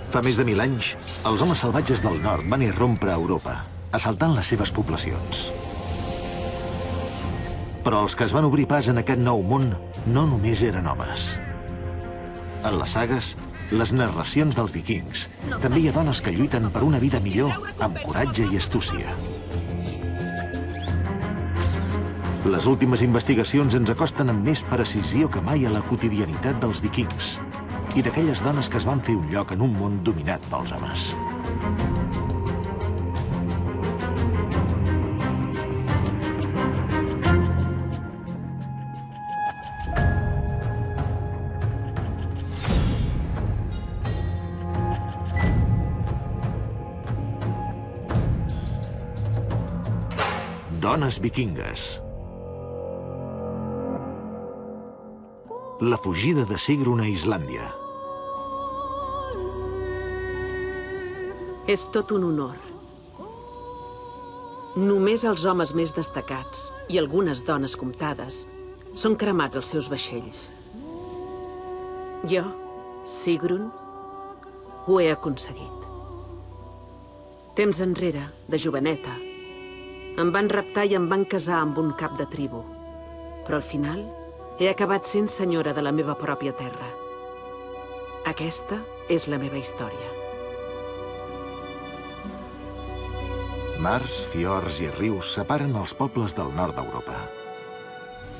Fa més de 1000 anys, els homes salvatges del nord van irrompre a Europa, assaltant les seves poblacions. Però els que es van obrir pas en aquest nou món no només eren homes. En les sagues, les narracions dels vikings, també hi ha dones que lluiten per una vida millor amb coratge i astúcia. Les últimes investigacions ens acosten amb més precisió que mai a la quotidianitat dels vikings i d'aquelles dones que es van fer un lloc en un món dominat pels homes. Dones vikingues. La fugida de Sigrun a Islàndia. És tot un honor. Només els homes més destacats i algunes dones comptades són cremats als seus vaixells. Jo, Sigrun, ho he aconseguit. Temps enrere, de joveneta, em van raptar i em van casar amb un cap de tribu. Però al final he acabat sent senyora de la meva pròpia terra. Aquesta és la meva història. Mars, fiords i rius separen els pobles del nord d'Europa.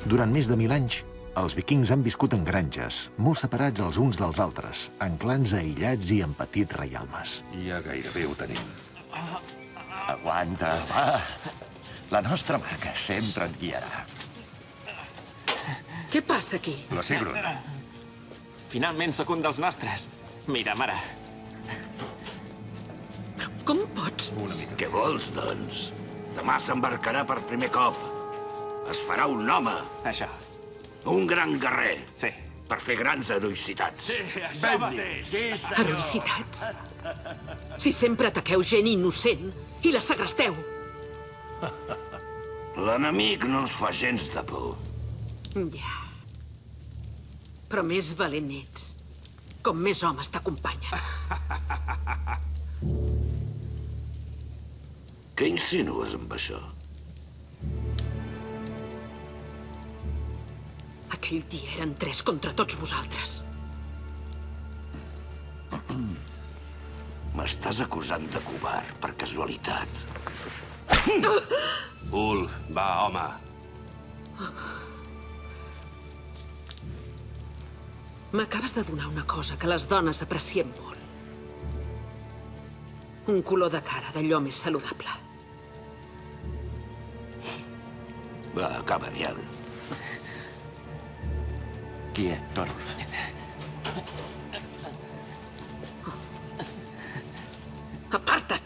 Durant més de 1000 anys, els vikings han viscut en granges, molt separats els uns dels altres, en clans aïllats i en petits reialmes. Ja gairebé ho tenim. Aguanta, va. La nostra marca sempre et guiarà. Què passa aquí? La Sigrun. Finalment sóc un dels nostres. Mira, mare. Com pots? Una mica. Què vols, doncs? Demà s'embarcarà per primer cop. Es farà un home, Això. un gran guerrer, Sí. per fer grans heroïcitats. Això mateix. Heroïcitats? Si sempre ataqueu gent innocent i la segresteu. L'enemic no els fa gens de por. Ja. Però més valent ets. Com més homes t'acompanyen. Què insinues amb això? Aquell dia eren 3 contra tots vosaltres. M'estàs acusant de covard per casualitat. Ulf, va, home. M'acabes de donar una cosa que les dones aprecien molt. Un color de cara d'allò més saludable. Va, acaba, Niall. Quiet, Thorolf. Aparta't!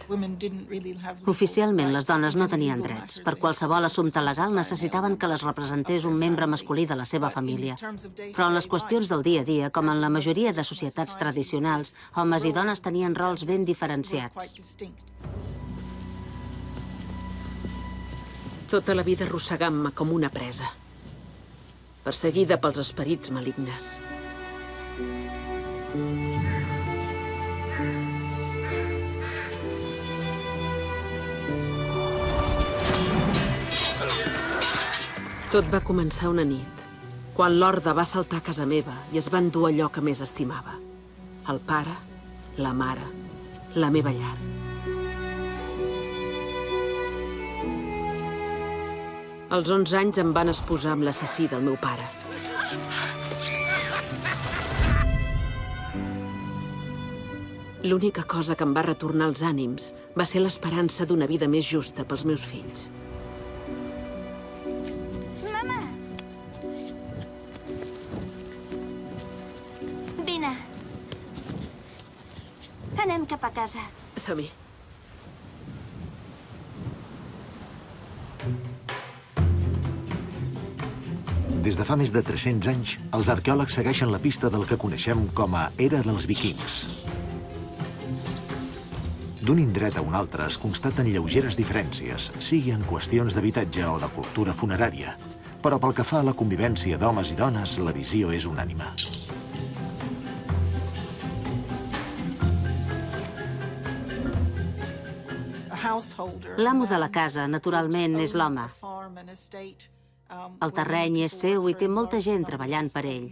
Oficialment, les dones no tenien drets. Per qualsevol assumpte legal necessitaven que les representés un membre masculí de la seva família. Però en les qüestions del dia a dia, com en la majoria de societats tradicionals, homes i dones tenien rols ben diferenciats. Tota la vida arrossegant-me com una presa. Perseguida pels esperits malignes. Tot va començar una nit, quan l'horda va saltar a casa meva i es va endur allò que més estimava. El pare, la mare, la meva llar. Als 11 anys em van esposar amb l'assassí del meu pare. L'única cosa que em va retornar els ànims va ser l'esperança d'una vida més justa pels meus fills. Mama! Vine. Anem cap a casa. Som-hi. Des de fa més de 300 anys, els arqueòlegs segueixen la pista del que coneixem com a Era dels Vikings. D'un indret a un altre es constaten lleugeres diferències, sigui en qüestions d'habitatge o de cultura funerària. Però pel que fa a la convivència d'homes i dones, la visió és unànime. L'amo de la casa, naturalment, és l'home. El terreny és seu i té molta gent treballant per ell.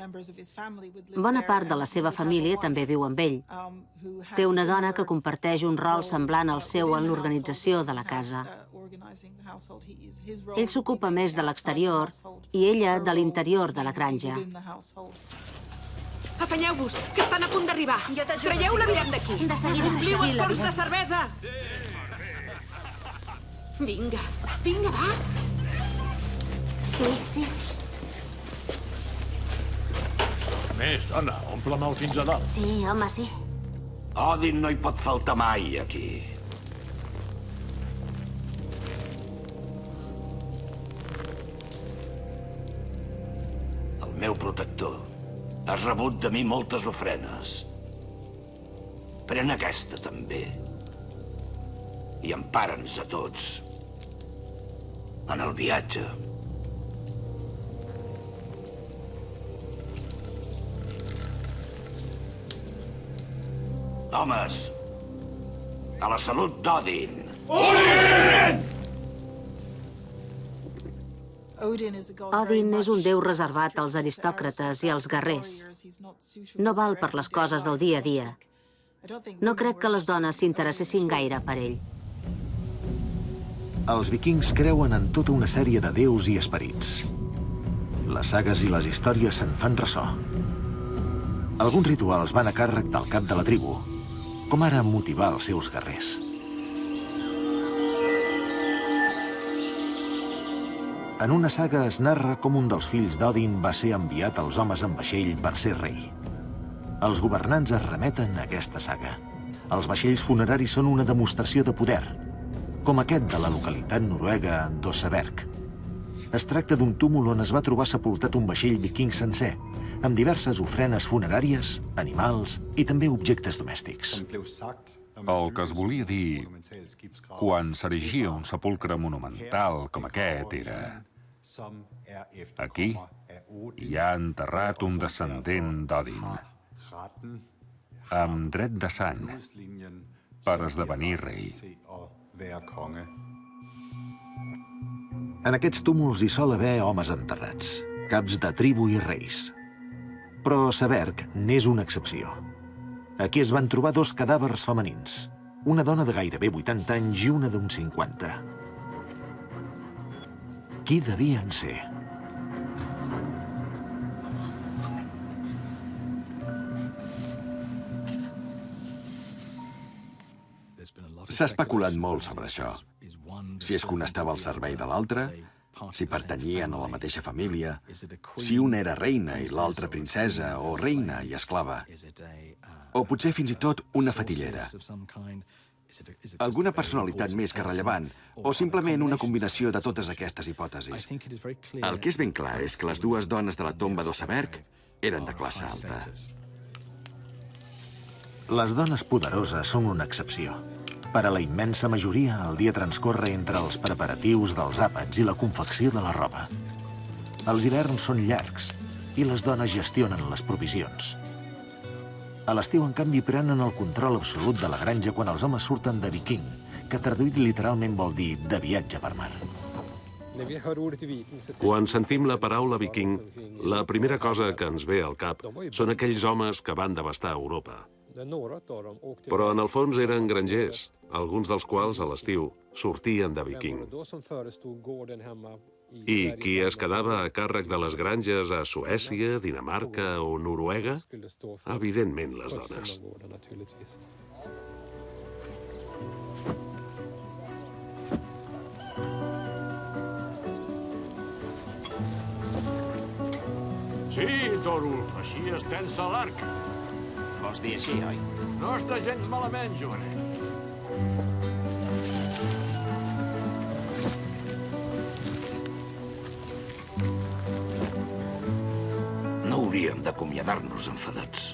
Bona part de la seva família també viu amb ell. Té una dona que comparteix un rol semblant al seu en l'organització de la casa. Ell s'ocupa més de l'exterior i ella de l'interior de la granja. Afanyeu-vos, que estan a punt d'arribar. Traieu la virem d'aquí. De seguida. Ompliu els forns de cervesa. Vinga, vinga, va. Sí. Més, dona, omple-me'l fins a dalt. Sí, home, sí. Odin no hi pot faltar mai, aquí. El meu protector. Has rebut de mi moltes ofrenes. Pren aquesta, també. I empara'ns a tots. En el viatge. Homes, a la salut d'Odin. Odin és un déu reservat als aristòcrates i als guerrers. No val per les coses del dia a dia. No crec que les dones s'interessessin gaire per ell. Els vikings creuen en tota una sèrie de déus i esperits. Les sagues i les històries se'n fan ressò. Alguns rituals van a càrrec del cap de la tribu, com ara motivar els seus guerrers. En una saga es narra com un dels fills d'Odin va ser enviat als homes en vaixell per ser rei. Els governants es remeten a aquesta saga. Els vaixells funeraris són una demostració de poder, com aquest de la localitat noruega d'Oseberg. Es tracta d'un túmul on es va trobar sepultat un vaixell viking sencer, amb diverses ofrenes funeràries, animals i també objectes domèstics. El que es volia dir quan s'erigia un sepulcre monumental com aquest era: aquí hi ha enterrat un descendent d'Odin, amb dret de sang per esdevenir rei. En aquests túmuls hi sol haver homes enterrats, caps de tribu i reis. Però Seberg n'és una excepció. Aquí es van trobar dos cadàvers femenins, una dona de gairebé 80 anys i una d'uns 50. Qui devien ser? S'ha especulat molt sobre això. Si és que un estava al servei de l'altre, si pertanyien a la mateixa família, si una era reina i l'altra princesa, o reina i esclava, o potser fins i tot una fetillera. Alguna personalitat més que rellevant, o simplement una combinació de totes aquestes hipòtesis. El que és ben clar és que les dues dones de la tomba d'Oseberg eren de classe alta. Les dones poderoses són una excepció. Per a la immensa majoria, el dia transcorre entre els preparatius dels àpats i la confecció de la roba. Els hiverns són llargs i les dones gestionen les provisions. A l'estiu, en canvi, prenen el control absolut de la granja quan els homes surten de viking, que traduït literalment vol dir de viatge per mar. Quan sentim la paraula viking, la primera cosa que ens ve al cap són aquells homes que van devastar Europa. Però en el fons eren grangers, alguns dels quals a l'estiu sortien de viking. I qui es quedava a càrrec de les granges a Suècia, Dinamarca o Noruega? Evidentment les dones. Sí, Thorulf, així es tensa l'arc. Vols dir així, oi? No està gens malament, jovenet. No hauríem d'acomiadar-nos enfadats.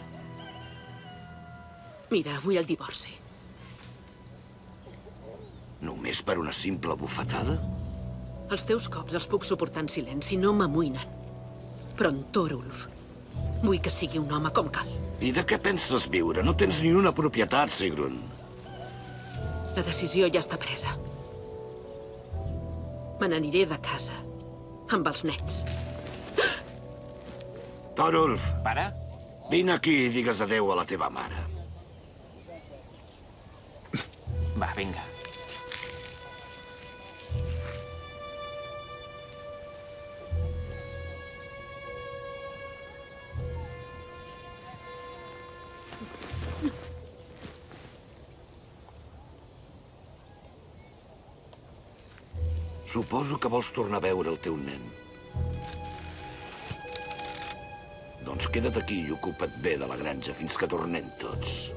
Mira, vull el divorci. Només per una simple bufetada? Els teus cops els puc suportar en silenci, no m'amoïnen. Però en Thorulf vull que sigui un home com cal. I de què penses viure? No tens ni una propietat, Sigrun. La decisió ja està presa. Me n'aniré de casa, amb els nets. Thorulf, Pare? vine aquí i digues adéu a la teva mare. Va, vinga. Suposo que vols tornar a veure el teu nen. Doncs queda't aquí i ocupa't bé de la granja fins que tornem tots.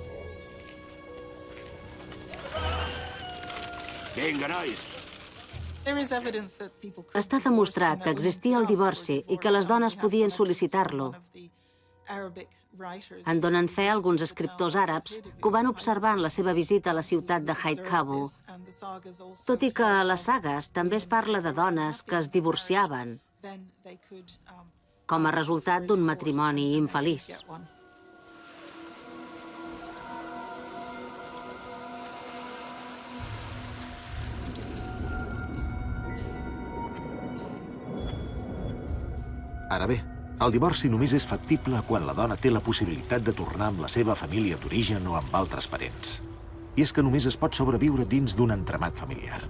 Vinga, nois! Està demostrat que existia el divorci i que les dones podien sol·licitar-lo. En donen fe alguns escriptors àrabs que ho van observar en la seva visita a la ciutat de Haidkabu. Tot i que a les sagues també es parla de dones que es divorciaven com a resultat d'un matrimoni infeliç. Ara bé, el divorci només és factible quan la dona té la possibilitat de tornar amb la seva família d'origen o amb altres parents. I és que només es pot sobreviure dins d'un entramat familiar.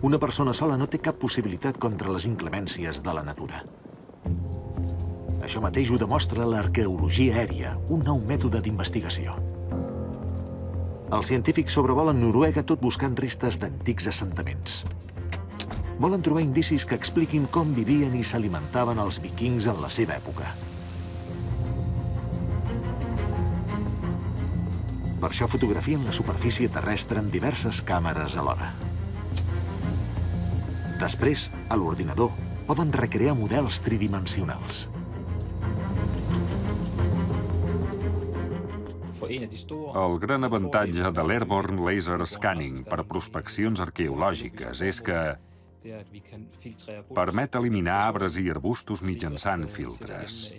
Una persona sola no té cap possibilitat contra les inclemències de la natura. Això mateix ho demostra l'arqueologia aèria, un nou mètode d'investigació. Els científics sobrevolen Noruega tot buscant restes d'antics assentaments. Volen trobar indicis que expliquin com vivien i s'alimentaven els vikings en la seva època. Per això fotografien la superfície terrestre amb diverses càmeres alhora. Després, a l'ordinador, poden recrear models tridimensionals. El gran avantatge de l'Airborne Laser Scanning per prospeccions arqueològiques és que permet eliminar arbres i arbustos mitjançant filtres.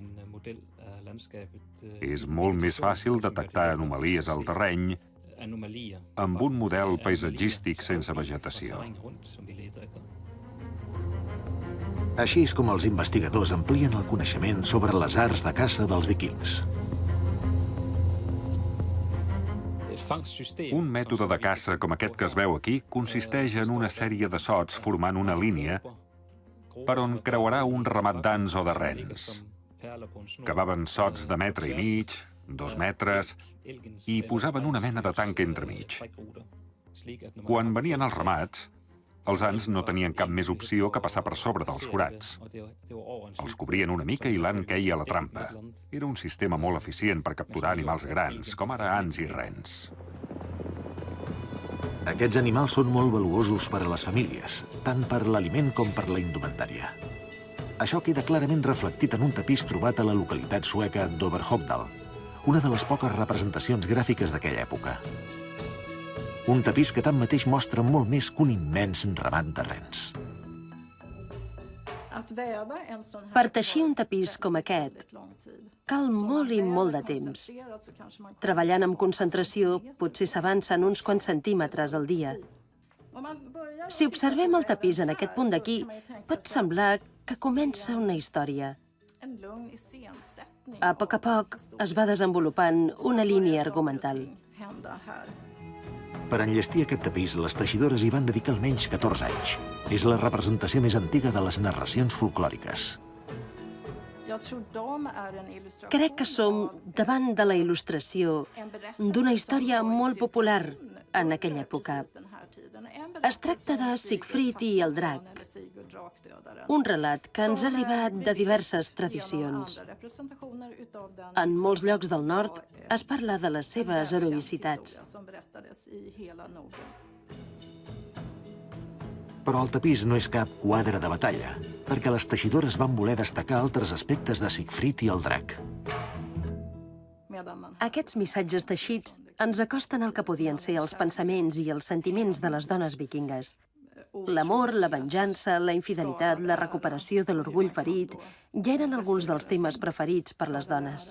És molt més fàcil detectar anomalies al terreny amb un model paisatgístic sense vegetació. Així és com els investigadors amplien el coneixement sobre les arts de caça dels vikings. Un mètode de caça com aquest que es veu aquí consisteix en una sèrie de sots formant una línia per on creuarà un ramat d'ants o de rens. Cavaven sots de metre i mig, 2 metres, i posaven una mena de tanc entremig. Quan venien els ramats, els ants no tenien cap més opció que passar per sobre dels forats. Els cobrien una mica i l'ant queia a la trampa. Era un sistema molt eficient per capturar animals grans, com ara ants i rens. Aquests animals són molt valuosos per a les famílies, tant per l'aliment com per la indumentària. Això queda clarament reflectit en un tapís trobat a la localitat sueca d'Overhogdal, una de les poques representacions gràfiques d'aquella època. Un tapís que tanmateix mostra molt més que un immens ramat de rens. Per teixir un tapís com aquest, cal molt i molt de temps. Treballant amb concentració, potser s'avancen uns quants centímetres al dia. Si observem el tapís en aquest punt d'aquí, pot semblar que comença una història. A poc es va desenvolupant una línia argumental. Per enllestir aquest tapís, les teixidores hi van dedicar almenys 14 anys. És la representació més antiga de les narracions folclòriques. Crec que som davant de la il·lustració d'una història molt popular en aquella època. Es tracta de Sigfrid i el drac, un relat que ens ha arribat de diverses tradicions. En molts llocs del nord es parla de les seves heroïcitats. Però el tapís no és cap quadre de batalla, perquè les teixidores van voler destacar altres aspectes de Sigfrid i el drac. Aquests missatges teixits ens acosten al que podien ser els pensaments i els sentiments de les dones vikingues. L'amor, la venjança, la infidelitat, la recuperació de l'orgull ferit ja eren alguns dels temes preferits per les dones.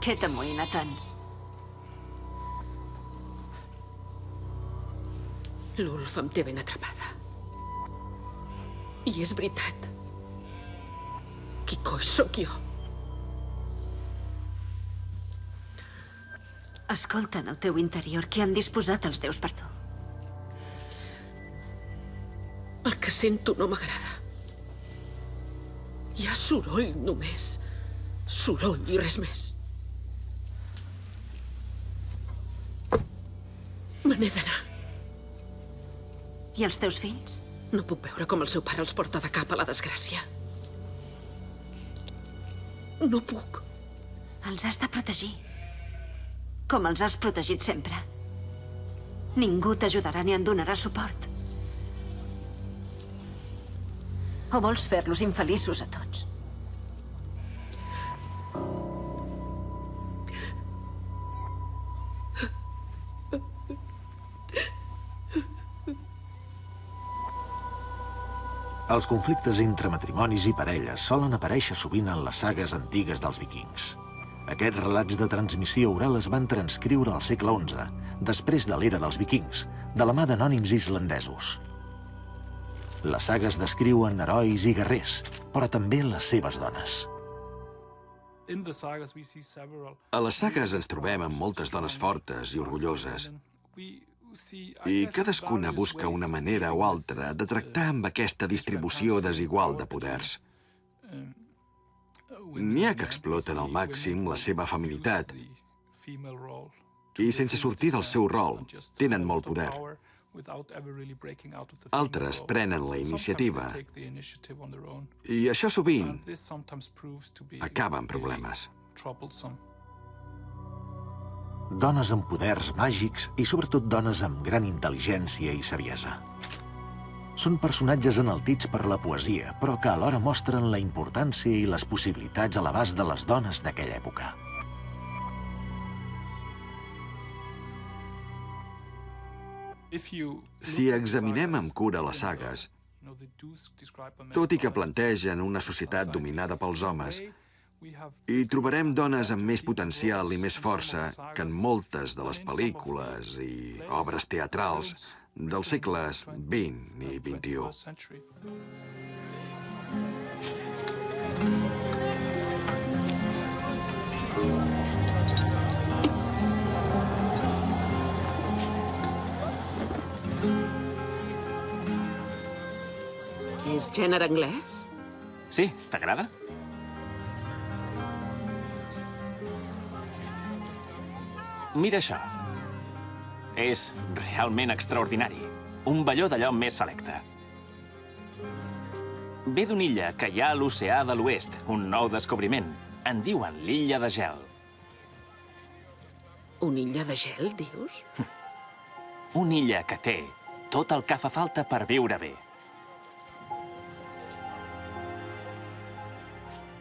Què t'amoïna tant? L'Ulf em té ben atrapada. I és veritat. Qui coi sóc jo? Escolta en el teu interior què han disposat els déus per tu. El que sento no m'agrada. Hi ha soroll només. Soroll i res més. Me n'he d'anar. I els teus fills? No puc veure com el seu pare els porta de cap a la desgràcia. No puc. Els has de protegir. Com els has protegit sempre. Ningú t'ajudarà ni en donarà suport. O vols fer-los infeliços a tots? Els conflictes entre matrimonis i parelles solen aparèixer sovint en les sagues antigues dels vikings. Aquests relats de transmissió oral es van transcriure al segle XI, després de l'era dels vikings, de la mà d'anònims islandesos. Les sagues descriuen herois i guerrers, però també les seves dones. A les sagues ens trobem amb moltes dones fortes i orgulloses. I cadascuna busca una manera o altra de tractar amb aquesta distribució desigual de poders. N'hi ha que exploten al màxim la seva feminitat i, sense sortir del seu rol, tenen molt poder. Altres prenen la iniciativa i això sovint acaba en problemes. Dones amb poders màgics i sobretot dones amb gran intel·ligència i saviesa. Són personatges enaltits per la poesia, però que alhora mostren la importància i les possibilitats a l'abast de les dones d'aquella època. Si examinem amb cura les sagues, tot i que plantegen una societat dominada pels homes, hi trobarem dones amb més potencial i més força que en moltes de les pel·lícules i obres teatrals dels segles XX i XXI. És gènere anglès? Sí, t'agrada? Mira això. És realment extraordinari. Un velló d'allò més selecte. Ve d'una illa que hi ha a l'oceà de l'oest, un nou descobriment. En diuen l'illa de gel. Una illa de gel, dius? Una illa que té tot el que fa falta per viure bé.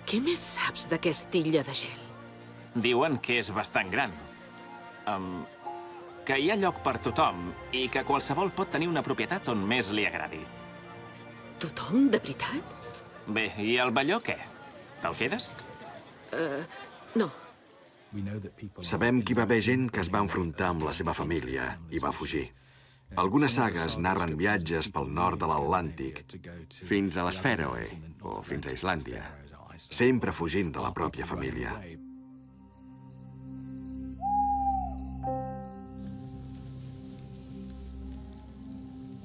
Què més saps d'aquesta illa de gel? Diuen que és bastant gran. Que hi ha lloc per tothom i que qualsevol pot tenir una propietat on més li agradi. Tothom, de veritat? Bé, i el velló què? Te'l quedes? No. Sabem que hi va haver gent que es va enfrontar amb la seva família i va fugir. Algunes sagues narren viatges pel nord de l'Atlàntic, fins a les Fèroe o fins a Islàndia, sempre fugint de la pròpia família.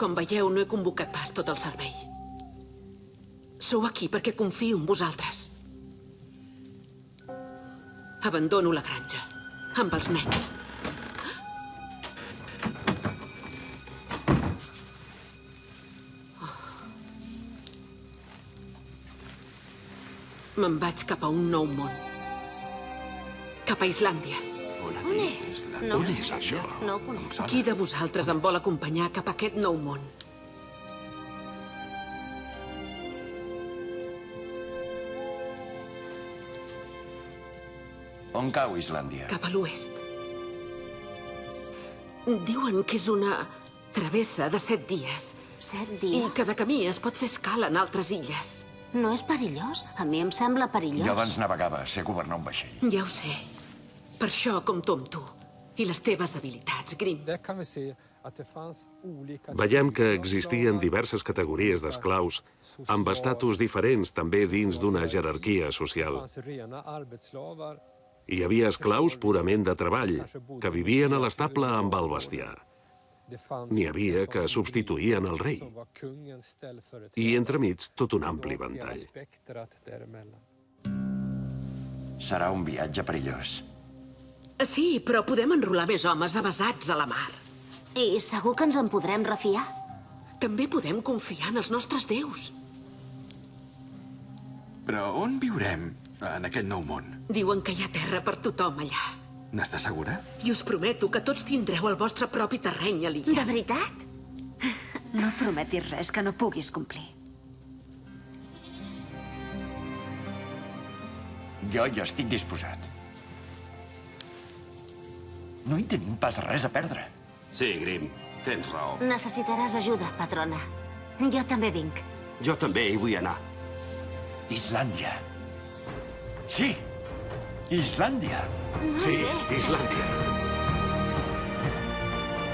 Com veieu, no he convocat pas tot el servei. Sou aquí perquè confio en vosaltres. Abandono la granja, amb els nens. Me'n vaig cap a un nou món. Cap a Islàndia. On és? On és això? No ho conec. Qui de vosaltres em vol acompanyar cap a aquest nou món? On cau Islàndia? Cap a l'oest. Diuen que és una travessa de 7 dies. 7 I dies? que de camí es pot fer escala en altres illes. No és perillós? A mi em sembla perillós. Jo abans navegava, sé governar un vaixell. Ja ho sé. Per això compto amb tu. I les teves habilitats, Grim. Veiem que existien diverses categories d'esclaus amb estatus diferents també dins d'una jerarquia social. Hi havia esclaus purament de treball, que vivien a l'estable amb el bestiar. N'hi havia que substituïen el rei. I entremig tot un ampli ventall. Serà un viatge perillós. Sí, però podem enrolar més homes avesats a la mar. I segur que ens en podrem refiar? També podem confiar en els nostres déus. Però on viurem, en aquest nou món? Diuen que hi ha terra per tothom allà. N'estàs segura? I us prometo que tots tindreu el vostre propi terreny a l'illa. De veritat? No prometis res que no puguis complir. Jo hi estic disposat. No hi tenim pas res a perdre. Sí, Grim, tens raó. Necessitaràs ajuda, patrona. Jo també vinc. Jo també hi vull anar. Islàndia. Sí, Islàndia. Sí, Islàndia.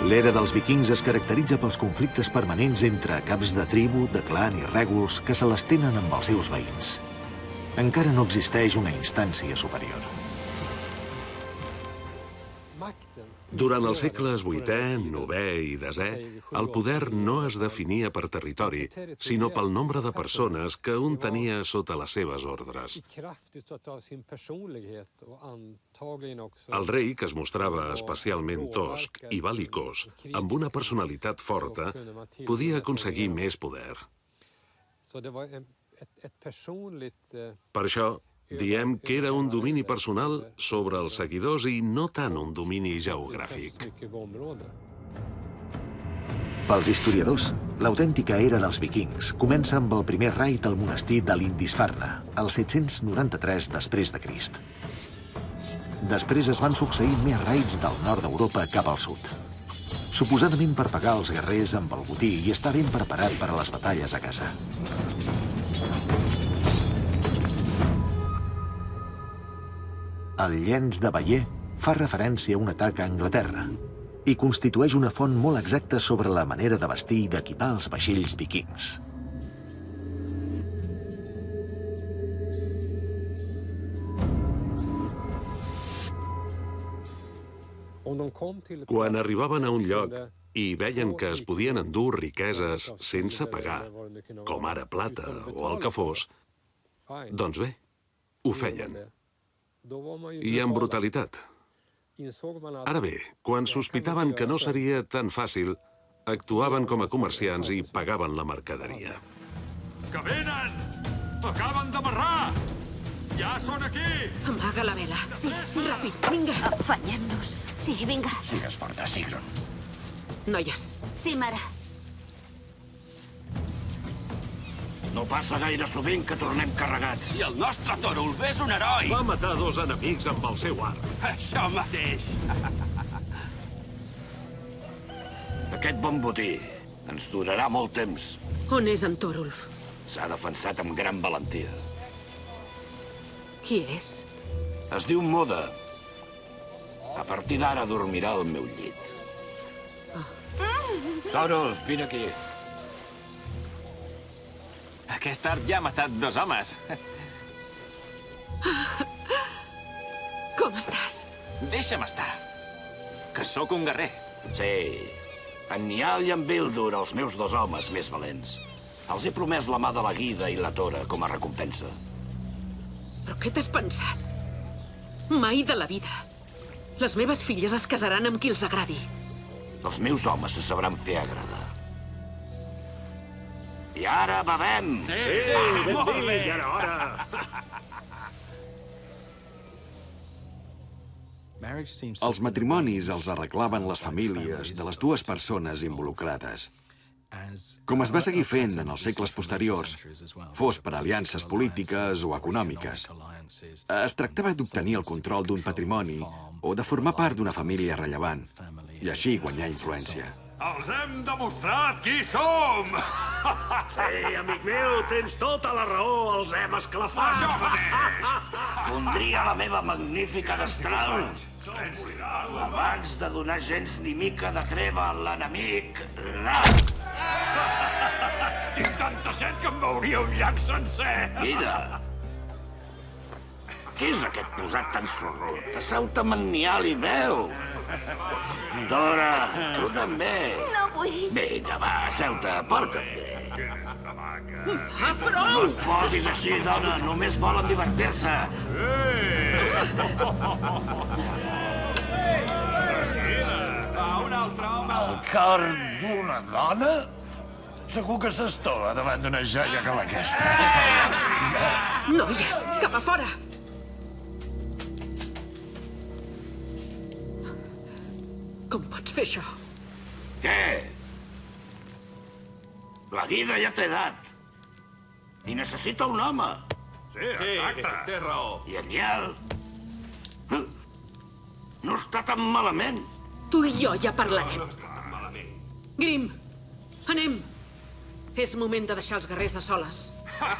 L'era dels vikings es caracteritza pels conflictes permanents entre caps de tribu, de clan i règols que se l'estenen amb els seus veïns. Encara no existeix una instància superior. Durant els segles VIII, IX i X, el poder no es definia per territori, sinó pel nombre de persones que un tenia sota les seves ordres. El rei, que es mostrava especialment tosc i bel·licós, amb una personalitat forta, podia aconseguir més poder. Per això, diem que era un domini personal sobre els seguidors i no tant un domini geogràfic. Pels historiadors, l'autèntica era dels vikings comença amb el primer raid al monestir de Lindisfarne, al 793 després de Crist. Després es van succeir més raids del nord d'Europa cap al sud. Suposadament per pagar els guerrers amb el botí i estar ben preparat per a les batalles a casa. El llenç de Bayer fa referència a un atac a Anglaterra i constitueix una font molt exacta sobre la manera de vestir i d'equipar els vaixells vikings. Quan arribaven a un lloc i veien que es podien endur riqueses sense pagar, com ara plata o el que fos, doncs bé, ho feien. I amb brutalitat. Ara bé, quan sospitaven que no seria tan fàcil, actuaven com a comerciants i pagaven la mercaderia. Que venen! Acaben d'amarrar! Ja són aquí! Amaga la vela. Sí, ràpid, vinga. Afanyem-nos. Sí, vinga. Sigues forta, Sigrun. Noies. Sí, mare. No passa gaire sovint que tornem carregats. I el nostre Thorulf és un heroi! Va matar 2 enemics amb el seu arc. Això mateix! Aquest bon botí ens durarà molt temps. On és en Thorulf? S'ha defensat amb gran valentia. Qui és? Es diu Moda. A partir d'ara dormirà al meu llit. Thorulf, vine aquí. Aquest arc ja ha matat 2 homes. Com estàs? Deixa'm estar, que sóc un guerrer. Sí, en Niall i en Bildur, els meus 2 homes més valents. Els he promès la mà de la Guida i la Tora com a recompensa. Però què t'has pensat? Mai de la vida. Les meves filles es casaran amb qui els agradi. Els meus homes se sabran fer agradar. I ara bevem! Sí, molt bé! Ja era hora! Els matrimonis els arreglaven les famílies de les 2 persones involucrades. Com es va seguir fent en els segles posteriors, fos per aliances polítiques o econòmiques. Es tractava d'obtenir el control d'un patrimoni o de formar part d'una família rellevant, i així guanyar influència. Els hem demostrat qui som! Sí, amic meu, tens tota la raó, els hem esclafat. Això mateix! Fondria la meva magnífica destral abans de donar gens ni mica de treva a l'enemic. Tinc tanta set que em veuria un llac sencer! Vida! Què és aquest posat tan sorrut? Asseu-te amb en Nial i veu. Dora, tu també. No vull. Vinga, va, asseu-te, porta't bé. Prou! No et posis així, dona, només volen divertir-se. Un altre home. El cor d'una dona? Segur que s'estova davant d'una joia com aquesta. Noies, cap a fora! Com pots fer això? Què? La Guida ja t'he dat. I necessita un home. Sí, exacte. Té raó. I en Nial... No està tan malament. Tu i jo ja parlarem. Grim, anem. És moment de deixar els guerrers a soles. Un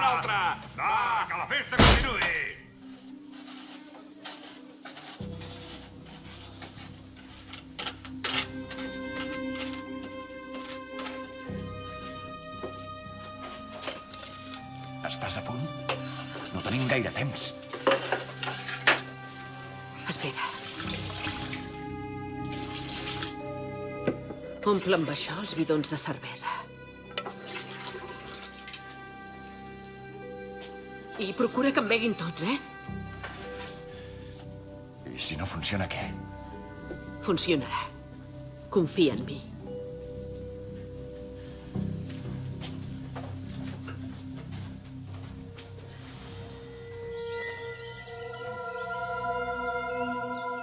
altre. Va, que la festa continuï! Estàs a punt? No tenim gaire temps. Espera. Omple amb això els bidons de cervesa. I procura que en beguin tots, eh? I si no funciona, què? Funcionarà. Confia en mi.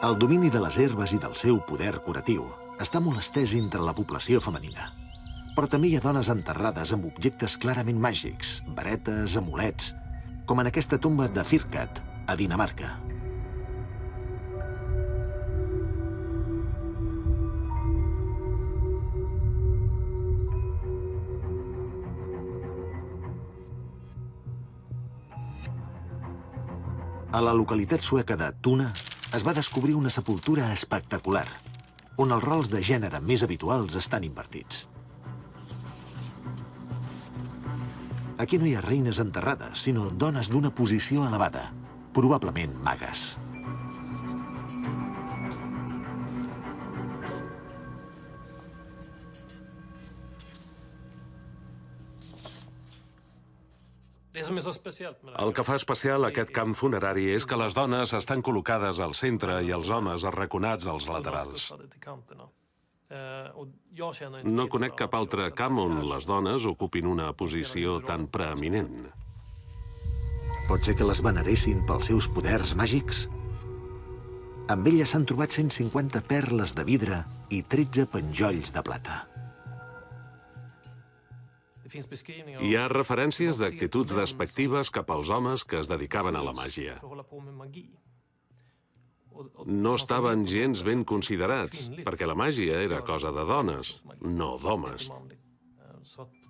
El domini de les herbes i del seu poder curatiu està molt estès entre la població femenina. Però també hi ha dones enterrades amb objectes clarament màgics, varetes, amulets, com en aquesta tomba de Firkat, a Dinamarca. A la localitat sueca de Tuna es va descobrir una sepultura espectacular, on els rols de gènere més habituals estan invertits. Aquí no hi ha reines enterrades, sinó dones d'una posició elevada, probablement magues. El que fa especial aquest camp funerari és que les dones estan col·locades al centre i els homes arraconats als laterals. No conec cap altre camp on les dones ocupin una posició tan preeminent. Pot ser que les veneressin pels seus poders màgics? Amb elles s'han trobat 150 perles de vidre i 13 penjolls de plata. Hi ha referències d'actituds despectives cap als homes que es dedicaven a la màgia. No estaven gens ben considerats, perquè la màgia era cosa de dones, no d'homes.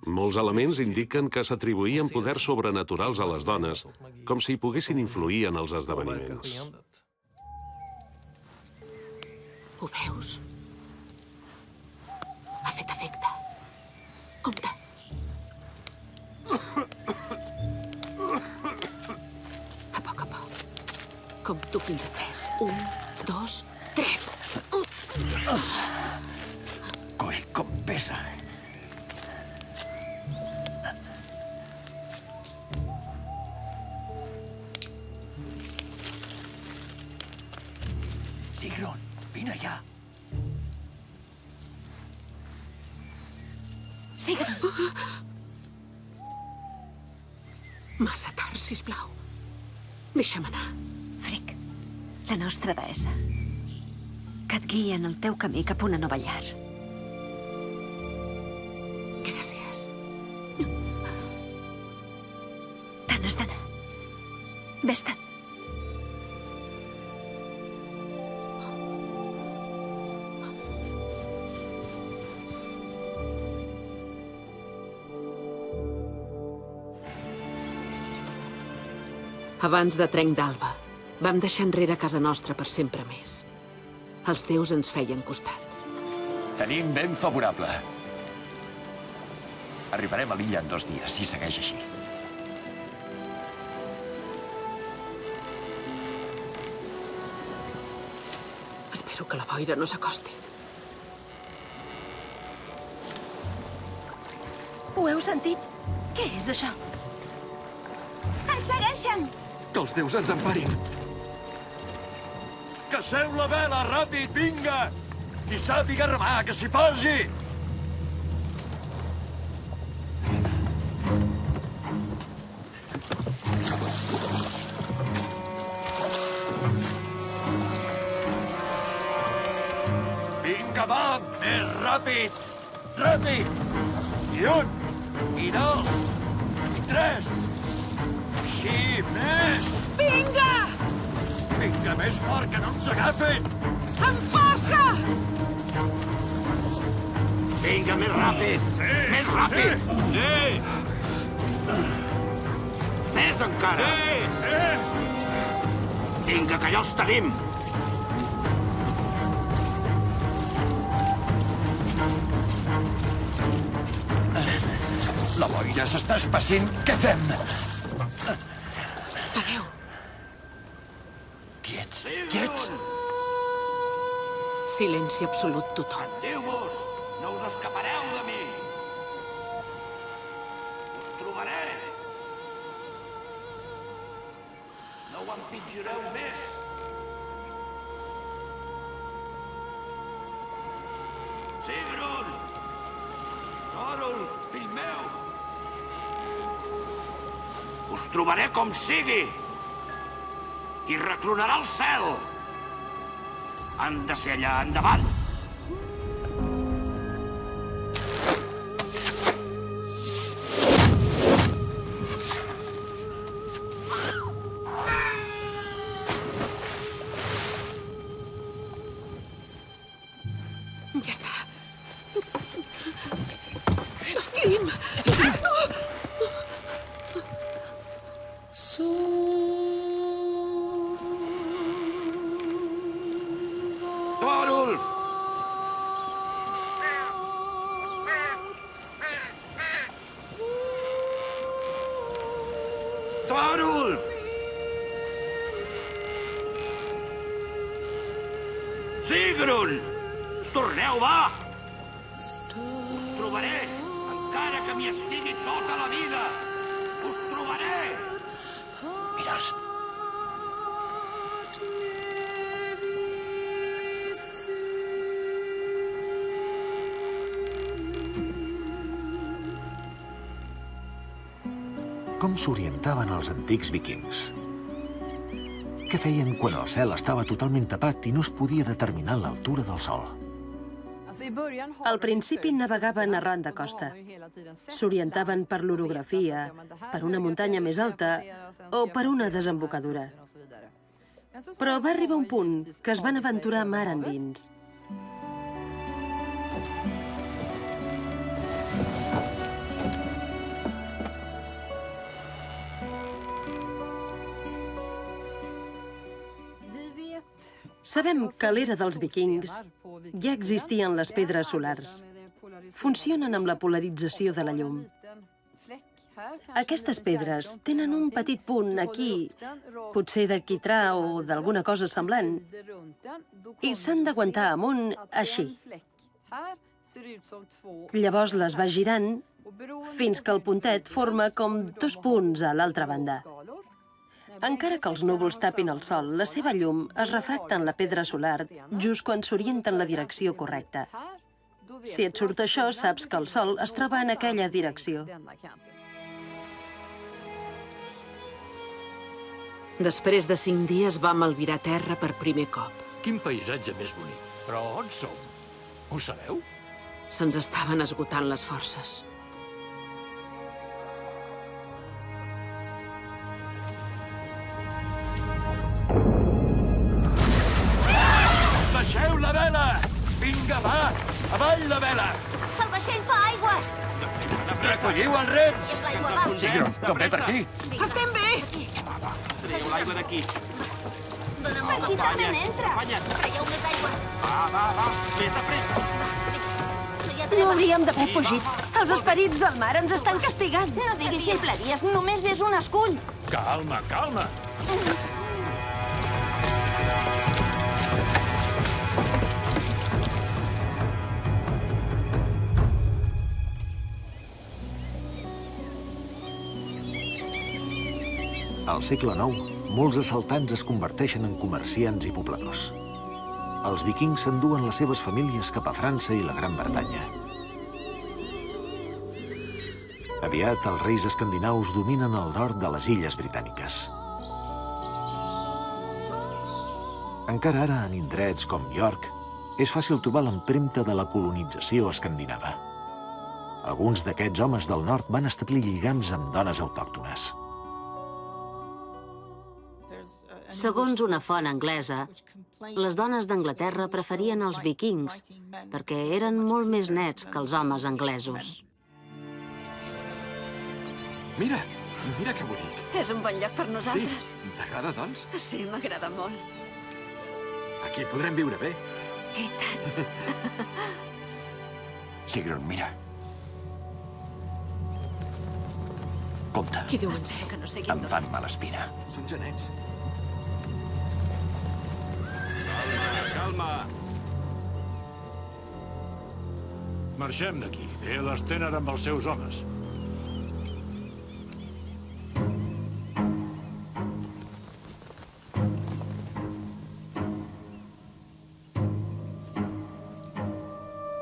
Molts elements indiquen que s'atribuïen poders sobrenaturals a les dones, com si poguessin influir en els esdeveniments. Ho veus? Ha fet efecte. Compte. A poc a poc. Compto fins a 3. 1, 2, 3. Coi, com pesa. Sigrun, vine ja. Sigrun! Massa tard, sisplau. Deixa'm anar. Frick, la nostra deessa, que et guia en el teu camí cap a una nova llar. Gràcies. Te n'has d'anar. Vés-te'n. Abans de trenc d'alba, vam deixar enrere casa nostra per sempre més. Els déus ens feien costat. Tenim vent favorable. Arribarem a l'illa en 2 dies, si segueix així. Espero que la boira no s'acosti. Ho heu sentit? Què és això? Ens segueixen! Que els déus ens emparin! Caceu la vela, ràpid, vinga! Qui sàpiga remar, que s'hi posi! Vinga, va! Més ràpid! Ràpid! I 1, i 2, i 3! Així, més! Vinga! Vinga, més fort, que no ens agafin! Amb força! Vinga, més ràpid! Sí! Més ràpid! Sí! Més encara! Sí! Sí! Vinga, que ja els tenim! La boira s'està espessint. Què fem? Pareu! Quiets, quiets! Silenci absolut tothom. Diu-vos! No us escapareu de mi! Us trobaré! No ho empitjoreu més! Sigrun! Thorolf, fill meu! Us trobaré com sigui! I retronarà el cel! Han de ser allà endavant! Ja està. Grim! Thorolf! Thorolf! Sigrun! Torneu, va! Us trobaré, encara que m'hi estigui tota la vida! Us trobaré! Mira'ls. Com s'orientaven els antics vikings? Què feien quan el cel estava totalment tapat i no es podia determinar l'altura del sol? Al principi navegaven arran de costa. S'orientaven per l'orografia, per una muntanya més alta o per una desembocadura. Però va arribar un punt que es van aventurar mar endins. Sabem que a l'era dels vikings ja existien les pedres solars. Funcionen amb la polarització de la llum. Aquestes pedres tenen un petit punt aquí, potser de quitrà o d'alguna cosa semblant, i s'han d'aguantar amunt així. Llavors les vas girant fins que el puntet forma com 2 punts a l'altra banda. Encara que els núvols tapin el sol, la seva llum es refracta en la pedra solar just quan s'orienta en la direcció correcta. Si et surt això, saps que el sol es troba en aquella direcció. Després de 5 dies vam albirar terra per primer cop. Quin paisatge més bonic. Però on som? Ho sabeu? Se'ns estaven esgotant les forces. Baixeu la vela! Vinga, va! Avall la vela! El vaixell fa aigües! Recolliu els rems! És l'aigua, va! Sigrun, com ve per aquí? Estem bé! Traieu l'aigua d'aquí. Per aquí també n'entra. Traieu més aigua. Va, més de pressa. No hauríem d'haver fugit. Els esperits del mar ens estan castigant. No diguis ximpleries, només és un escull. Calma, calma. Al segle IX, molts assaltants es converteixen en comerciants i pobladors. Els vikings s'enduen les seves famílies cap a França i la Gran Bretanya. Aviat, els reis escandinaus dominen el nord de les illes britàniques. Encara ara, en indrets com York, és fàcil trobar l'empremta de la colonització escandinava. Alguns d'aquests homes del nord van establir lligams amb dones autòctones. Segons una font anglesa, les dones d'Anglaterra preferien els vikings perquè eren molt més nets que els homes anglesos. Mira que bonic. És un bon lloc per nosaltres. Sí, t'agrada, doncs? Sí, m'agrada molt. Aquí podrem viure bé. I tant. Sigrun, mira. Compte. Qui deuen ser? Que no sé Em fan mala espina. Són genets. Calma. Marxem d'aquí. Ve l'Stenner amb els seus homes.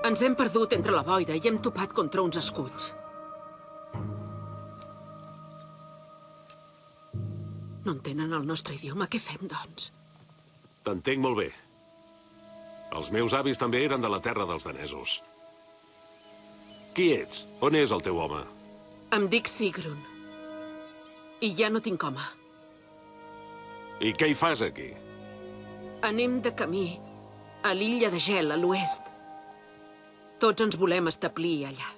Ens hem perdut entre la boira i hem topat contra uns esculls. No entenen el nostre idioma. Què fem, doncs? T'entenc molt bé. Els meus avis també eren de la terra dels danesos. Qui ets? On és el teu home? Em dic Sigrun. I ja no tinc home. I què hi fas aquí? Anem de camí a l'illa de Gel, a l'oest. Tots ens volem establir allà.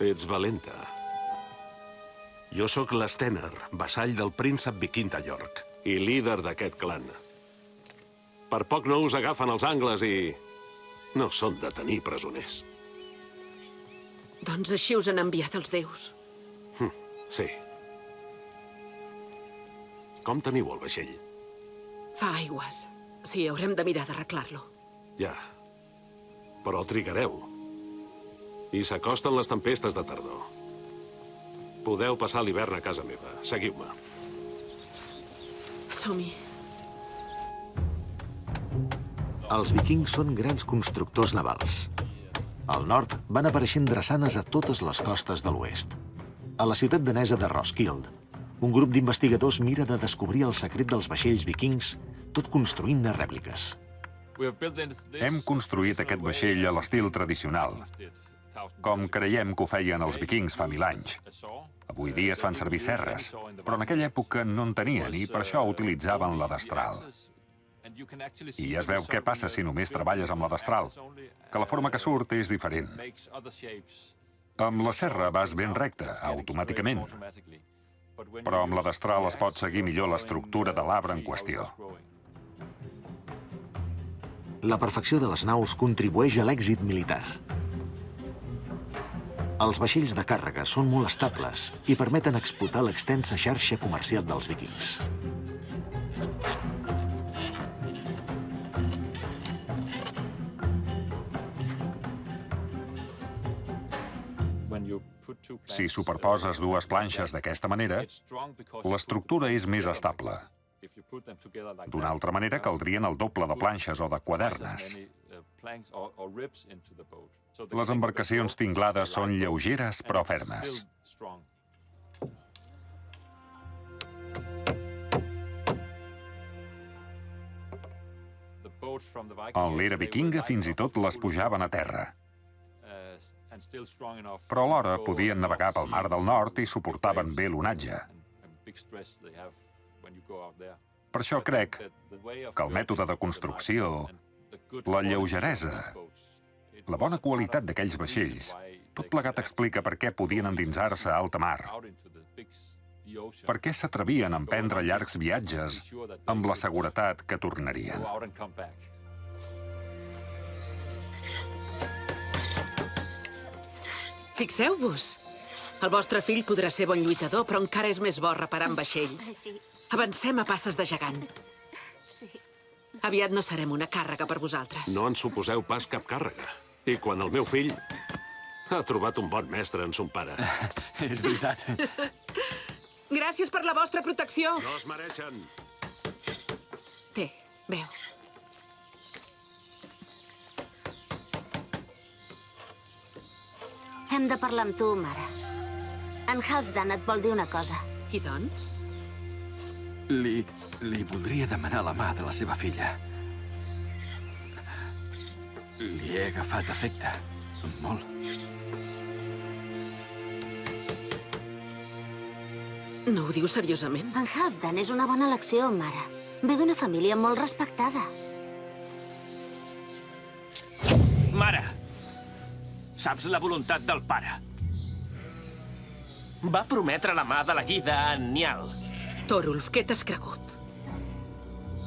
Ets valenta. Jo sóc l'Stenner, vassall del príncep viking de York i líder d'aquest clan. Per poc no us agafen els angles i no són de tenir presoners. Doncs així us han enviat els déus. Sí. Com teniu el vaixell? Fa aigües. Sí, haurem de mirar d'arreglar-lo. Ja. Però trigareu. I s'acosten les tempestes de tardor. Podeu passar l'hivern a casa meva. Seguiu-me. Som-hi. Els vikings són grans constructors navals. Al nord van apareixent drassanes a totes les costes de l'oest. A la ciutat danesa de Roskilde, un grup d'investigadors mira de descobrir el secret dels vaixells vikings, tot construint-ne rèpliques. Hem construït aquest vaixell a l'estil tradicional, com creiem que ho feien els vikings fa 1000 anys. Avui dia es fan servir serres, però en aquella època no en tenien i per això utilitzaven la destral. I ja es veu què passa si només treballes amb la destral, que la forma que surt és diferent. Amb la serra vas ben recte, automàticament, però amb la destral es pot seguir millor l'estructura de l'arbre en qüestió. La perfecció de les naus contribueix a l'èxit militar. Els vaixells de càrrega són molt estables i permeten explotar l'extensa xarxa comercial dels vikings. Si superposes dues planxes d'aquesta manera, l'estructura és més estable. D'una altra manera, caldrien el doble de planxes o de quadernes. Les embarcacions tinglades són lleugeres però fermes. En l'era vikinga fins i tot les pujaven a terra. Però alhora podien navegar pel Mar del Nord i suportaven bé l'onatge. Per això crec que el mètode de construcció, la lleugeresa, la bona qualitat d'aquells vaixells, tot plegat explica per què podien endinsar-se a alta mar. Per què s'atrevien a emprendre llargs viatges amb la seguretat que tornarien? Fixeu-vos. El vostre fill podrà ser bon lluitador, però encara és més bo reparant vaixells. Avancem a passes de gegant. Aviat no serem una càrrega per vosaltres. No en suposeu pas cap càrrega. I quan el meu fill ha trobat un bon mestre en son pare. És veritat. Gràcies per la vostra protecció. No es mereixen. Té, veus. Hem de parlar amb tu, mare. En Halfdan et vol dir una cosa. I doncs? Li voldria demanar la mà de la seva filla. Li he agafat afecte. Molt. No ho dius seriosament? En Halfdan és una bona elecció, mare. Ve d'una família molt respectada. Mare, saps la voluntat del pare? Va prometre la mà de la guida a en Niall. Thorulf, què t'has cregut?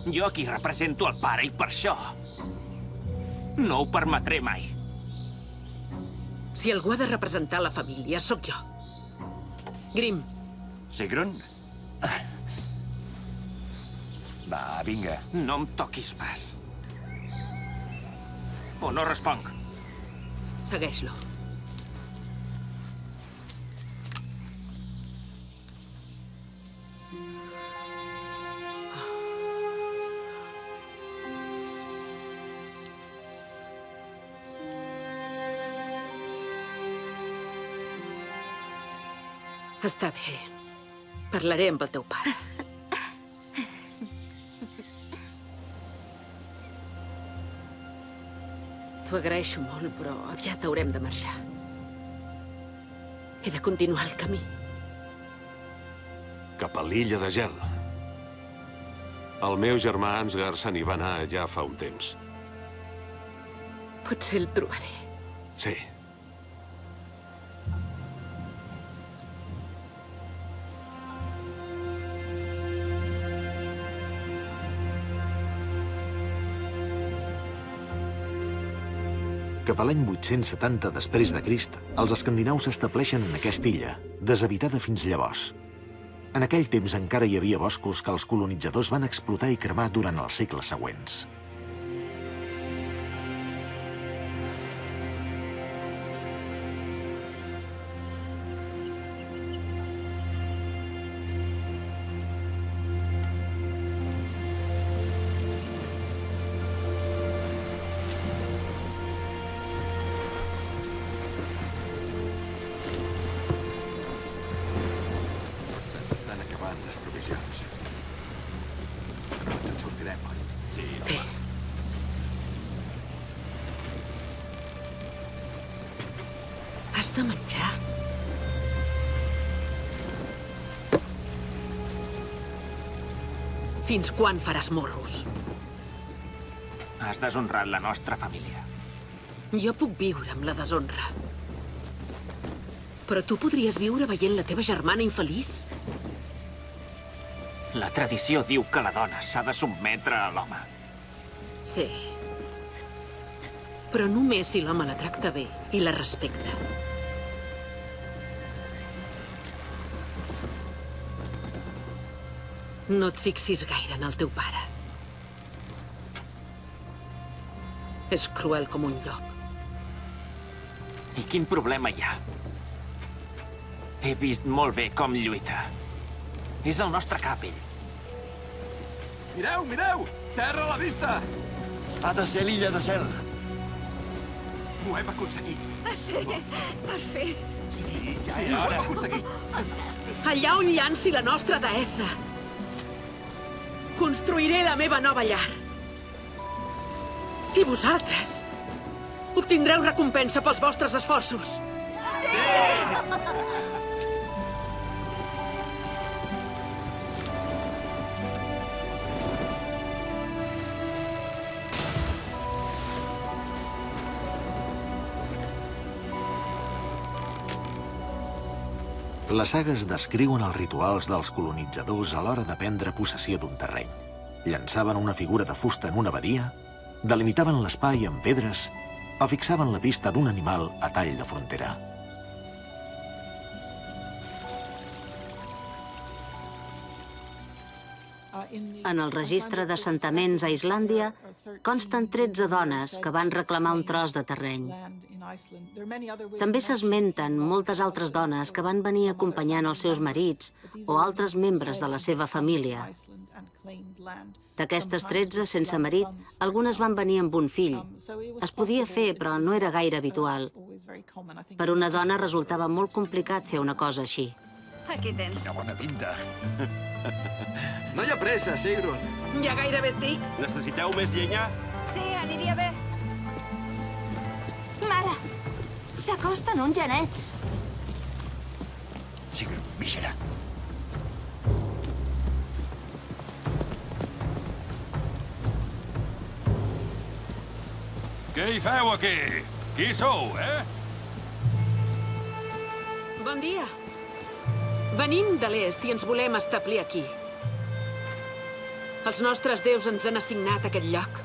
Jo aquí represento el pare i per això no ho permetré mai. Si algú ha de representar la família, sóc jo. Grim. Sigrun? Va, vinga. No em toquis pas. O no responc. Segueix-lo. Està bé. Parlaré amb el teu pare. T'ho agraeixo molt, però aviat haurem de marxar. He de continuar el camí. Cap a l'illa de gel. El meu germà Ansgar se n'hi va anar ja fa un temps. Potser el trobaré. Sí. Cap a l'any 870 després de Crist, els escandinaus s'estableixen en aquesta illa, deshabitada fins llavors. En aquell temps encara hi havia boscos que els colonitzadors van explotar i cremar durant els segles següents. Has de menjar. Fins quan faràs morros? Has deshonrat la nostra família. Jo puc viure amb la deshonra. Però tu podries viure veient la teva germana infeliç? La tradició diu que la dona s'ha de sotmetre a l'home. Sí. Però només si l'home la tracta bé i la respecta. No et fixis gaire en el teu pare. És cruel com un llop. I quin problema hi ha? He vist molt bé com lluita. És el nostre cap, ell. Mireu, mireu! Terra a la vista! Ha de ser l'illa de Gel. Ho hem aconseguit. Sí, per fi. Sí, ja és hora. Ho hem aconseguit. Allà on llanci la nostra deessa, construiré la meva nova llar. I vosaltres obtindreu recompensa pels vostres esforços. Sí! Les sagues descriuen els rituals dels colonitzadors a l'hora de prendre possessió d'un terreny. Llançaven una figura de fusta en una badia, delimitaven l'espai amb pedres o fixaven la pista d'un animal a tall de frontera. En el registre d'assentaments a Islàndia consten 13 dones que van reclamar un tros de terreny. També s'esmenten moltes altres dones que van venir acompanyant els seus marits o altres membres de la seva família. D'aquestes 13, sense marit, algunes van venir amb un fill. Es podia fer, però no era gaire habitual. Per una dona resultava molt complicat fer una cosa així. Aquí tens. Quina bona pinta. No hi ha pressa, Sigrun. Ja gairebé estic. Necessiteu més llenya? Sí, aniria bé. Mare, s'acosten uns genets. Sigrun, vigila. Què hi feu aquí? Qui sou, Bon dia. Venim de l'est i ens volem establir aquí. Els nostres déus ens han assignat aquest lloc.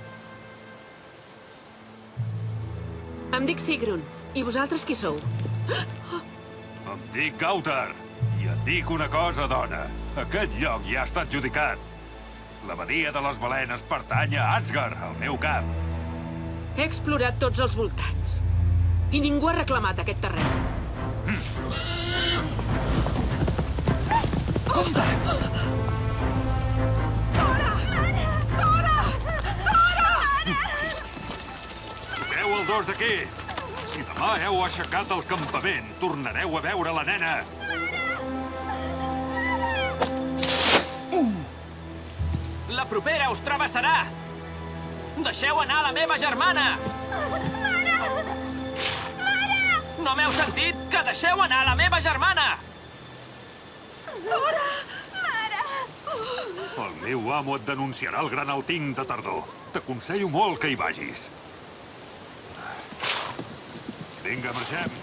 Em dic Sigrun. I vosaltres qui sou? Em dic Gauter. I et dic una cosa, dona. Aquest lloc ja està adjudicat. L'abadia de les balenes pertany a Asgard, al meu cap. He explorat tots els voltants. I ningú ha reclamat aquest terreny. Compte! Dora! Dora! Dora! Treu el dos d'aquí! Si demà heu aixecat el campament, tornareu a veure la nena. La propera us travessarà! Deixeu anar la meva germana! Mare! No m'heu sentit? Que deixeu anar la meva germana! Dora! Mare! El meu amo et denunciarà al Gran Alting de tardor. T'aconsello molt que hi vagis. Vinga, marxem.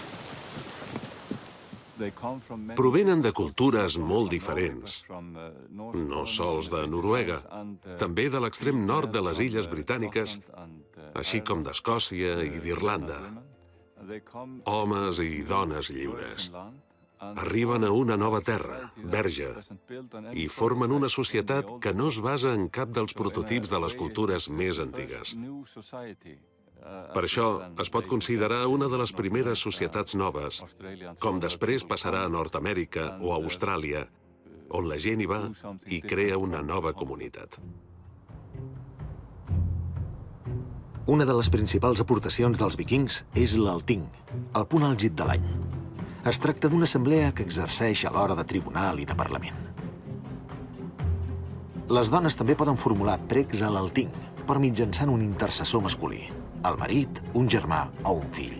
Provenen de cultures molt diferents, no sols de Noruega, també de l'extrem nord de les Illes Britàniques, així com d'Escòcia i d'Irlanda. Homes i dones lliures. Arriben a una nova terra, verge, i formen una societat que no es basa en cap dels prototips de les cultures més antigues. Per això, es pot considerar una de les primeres societats noves, com després passarà a Nord-Amèrica o a Austràlia, on la gent hi va i crea una nova comunitat. Una de les principals aportacions dels vikings és l'Alting, el punt àlgid de l'any. Es tracta d'una assemblea que exerceix a l'hora de tribunal i de parlament. Les dones també poden formular pregs a l'Alting, però mitjançant un intercessor masculí, el marit, un germà o un fill.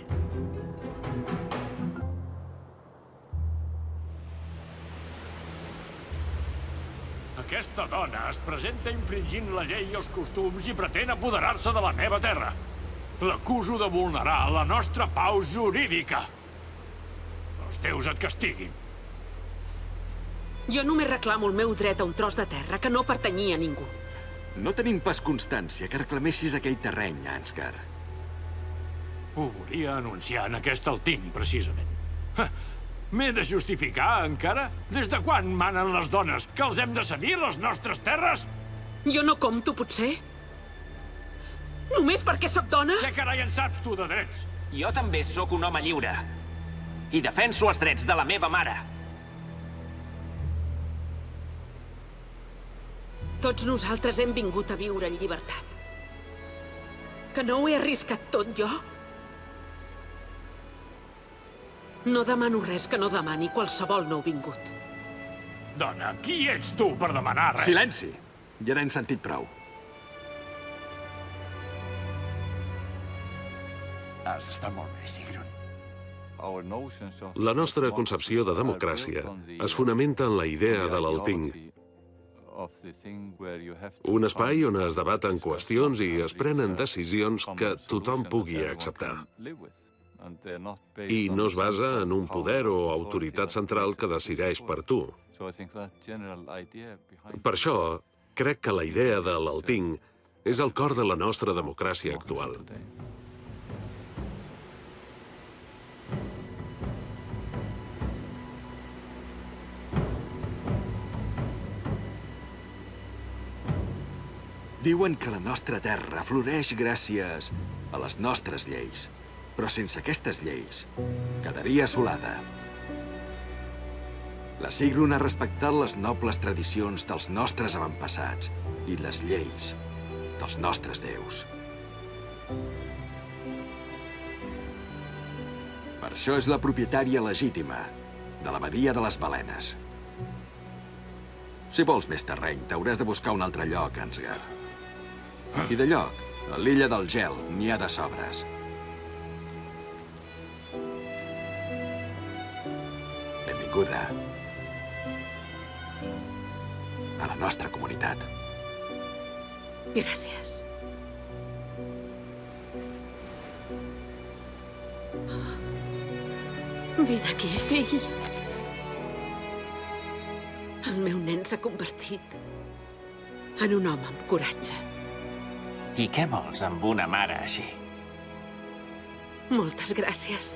Aquesta dona es presenta infringint la llei i els costums i pretén apoderar-se de la meva terra. L'acuso de vulnerar la nostra pau jurídica. Els déus et castiguin. Jo només reclamo el meu dret a un tros de terra que no pertanyia a ningú. No tenim pas constància que reclamessis aquell terreny, Ansgar. Ho volia anunciar en aquest Alting, precisament. M'he de justificar, encara? Des de quan manen les dones? Que els hem de cedir, les nostres terres? Jo no compto, potser? Només perquè sóc dona? Què carai en saps, tu, de drets? Jo també sóc un home lliure. I defenso els drets de la meva mare. Tots nosaltres hem vingut a viure en llibertat. Que no ho he arriscat tot, jo? No demano res que no demani qualsevol nouvingut. Dona, qui ets tu per demanar res? Silenci! Ja n'hem sentit prou. Has estat molt bé, Sigrun. La nostra concepció de democràcia es fonamenta en la idea de l'Alting, un espai on es debaten qüestions i es prenen decisions que tothom pugui acceptar. I no es basa en un poder o autoritat central que decideix per tu. Per això, crec que la idea de l'Althing és el cor de la nostra democràcia actual. Diuen que la nostra terra floreix gràcies a les nostres lleis. Però sense aquestes lleis, quedaria assolada. La Sigrun ha respectat les nobles tradicions dels nostres avantpassats i les lleis dels nostres déus. Per això és la propietària legítima de la badia de les balenes. Si vols més terreny, t'hauràs de buscar un altre lloc, Ansgar. I de lloc, a l'illa del gel, n'hi ha de sobres. Benvinguda a la nostra comunitat. Gràcies. Vine aquí, fill. El meu nen s'ha convertit en un home amb coratge. I què vols amb una mare així? Moltes gràcies.